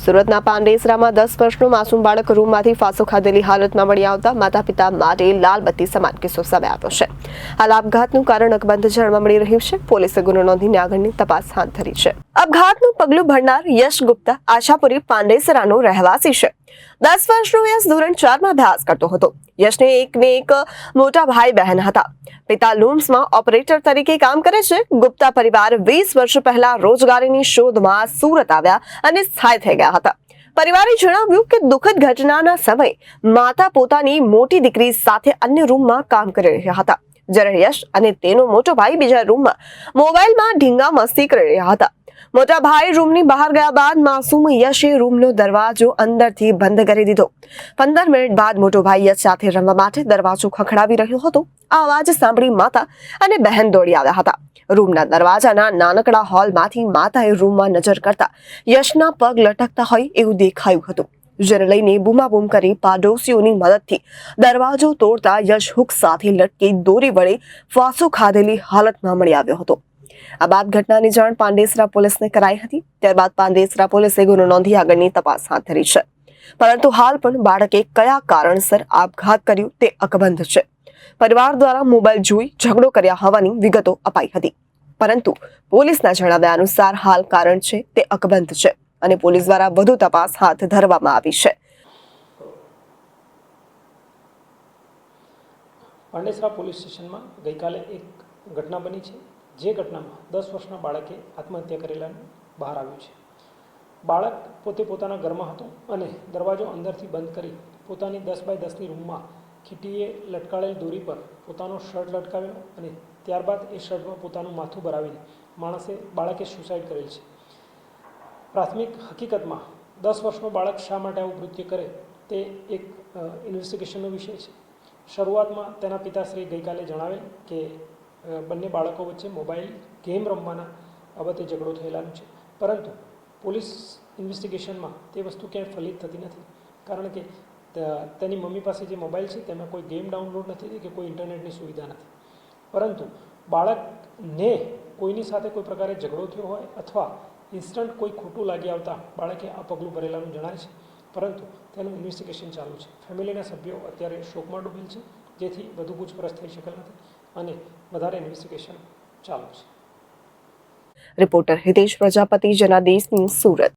સુરતના પાંડેસરામાં 10 વર્ષનું માસૂમ બાળક રૂમમાંથી ફાંસો ખાધેલી હાલતમાં મળી આવતા માતા પિતા માટે લાલબત્તી સમાન કિસ્સો સામે આવ્યો છે। હાલ આપઘાતનું કારણ અકબંધ જાણવા મળી રહ્યું છે। પોલીસે ગુનો નોંધીને આગળની તપાસ હાથ ધરી છે। આપઘાતનું પગલું ભરનાર યશ ગુપ્તા આશાપુરી પાંડેસરાનો રહેવાસી છે। 10 વર્ષનો યશ ધોરણ 4માં અભ્યાસ કરતો હતો। યશને એક મોટા ભાઈ બહેન હતા। પિતા લૂમ્સમાં ઓપરેટર તરીકે કામ કરે છે। ગુપ્તા પરિવાર 20 વર્ષ પહેલા રોજગારીની શોધમાં સુરત આવ્યા અને સ્થાયી થઈ ગયા હતા। પરિવારે જણાવ્યું કે દુઃખદ ઘટનાના સમયે માતા પોતાની મોટી દીકરી સાથે અન્ય રૂમમાં કામ કરી રહ્યા હતા, જ્યારે યશ અને તેનો મોટો ભાઈ બીજા રૂમમાં મોબાઈલમાં ઢીંગા મસ્તી કરી રહ્યા હતા। મોટા ભાઈ રૂમની બહાર ગયા બાદ માસૂમ યશે રૂમનો દરવાજો અંદરથી બંધ કરી દીધો। 15 મિનિટ બાદ મોટો ભાઈ યશ સાથે રમવા માટે દરવાજો ખખડાવી રહ્યો હતો। આ અવાજ સાંભળી માતા અને બહેન દોડી આવ્યા હતા। રૂમના દરવાજાના નાનકડા હોલમાંથી માતાએ રૂમમાં નજર કરતા યશના પગ લટકતા હોય એવું દેખાયું હતું, જેને લઈને બૂમાબૂમ કરી પાડોશીઓની મદદથી દરવાજો તોડતા યશ હુક સાથે લટકી દોરી વડે ફાંસો ખાધેલી હાલતમાં મળી આવ્યો હતો। આ બાદ ઘટનાની જાણ પાંડેસરા પોલીસને કરાઈ હતી। ત્યારબાદ પાંડેસરા પોલીસે ગુનો નોંધી આગળની તપાસ હાથ ધરી છે, પરંતુ હાલ પણ બાળકે કયા કારણસર આપઘાત કર્યું તે અકબંધ છે। પરિવાર દ્વારા મોબાઈલ જોઈ ઝઘડો કર્યા હોવાની વિગતો અપાઈ હતી, પરંતુ પોલીસના જણાવ્યા અનુસાર હાલ કારણ છે તે અકબંધ છે અને પોલીસ દ્વારા વધુ તપાસ હાથ ધરવામાં આવી છે। પાંડેસરા પોલીસ સ્ટેશનમાં ગઈકાલે એક ઘટના બની છે, જે ઘટનામાં 10 વર્ષના બાળકે આત્મહત્યા કરેલાનું બહાર આવ્યું છે। બાળક પોતે પોતાના ઘરમાં હતો અને દરવાજો અંદરથી બંધ કરી પોતાની 10 બાય 10ની રૂમમાં ખીટીએ લટકાળેલ દોરી પર પોતાનો શર્ટ લટકાવેલો અને ત્યારબાદ એ શર્ટમાં પોતાનું માથું ભરાવીને બાળકે સુસાઇડ કરેલ છે। પ્રાથમિક હકીકતમાં 10 વર્ષનો બાળક શા માટે આવું કૃત્ય કરે તે એક ઇન્વેસ્ટિગેશનનો વિષય છે। શરૂઆતમાં તેના પિતાશ્રી ગઈકાલે જણાવેલ કે બંને બાળકો વચ્ચે મોબાઈલ ગેમ રમવાના બાબતે ઝઘડો થયેલાનું છે, પરંતુ પોલીસ ઇન્વેસ્ટિગેશનમાં તે વસ્તુ ક્યાંય ફલિત થતી નથી, કારણ કે તેની મમ્મી પાસે જે મોબાઈલ છે તેમાં કોઈ ગેમ ડાઉનલોડ નથી થઈ કે કોઈ ઇન્ટરનેટની સુવિધા નથી, પરંતુ બાળકને કોઈની સાથે કોઈ પ્રકારે ઝઘડો થયો હોય અથવા ઇન્સ્ટન્ટ કોઈ ખોટું લાગી આવતા બાળકે આ પગલું ભરેલાનું જણાય છે, પરંતુ તેનું ઇન્વેસ્ટિગેશન ચાલુ છે। ફેમિલીના સભ્યો અત્યારે શોકમાં ડૂબેલ છે, જેથી વધુ પૂછપરછ થઈ શકેલ નથી અને વધારે ઇન્વેસ્ટિગેશન ચાલુ છે। Reporter Hitesh Prajapati, Janadesh news, Surat.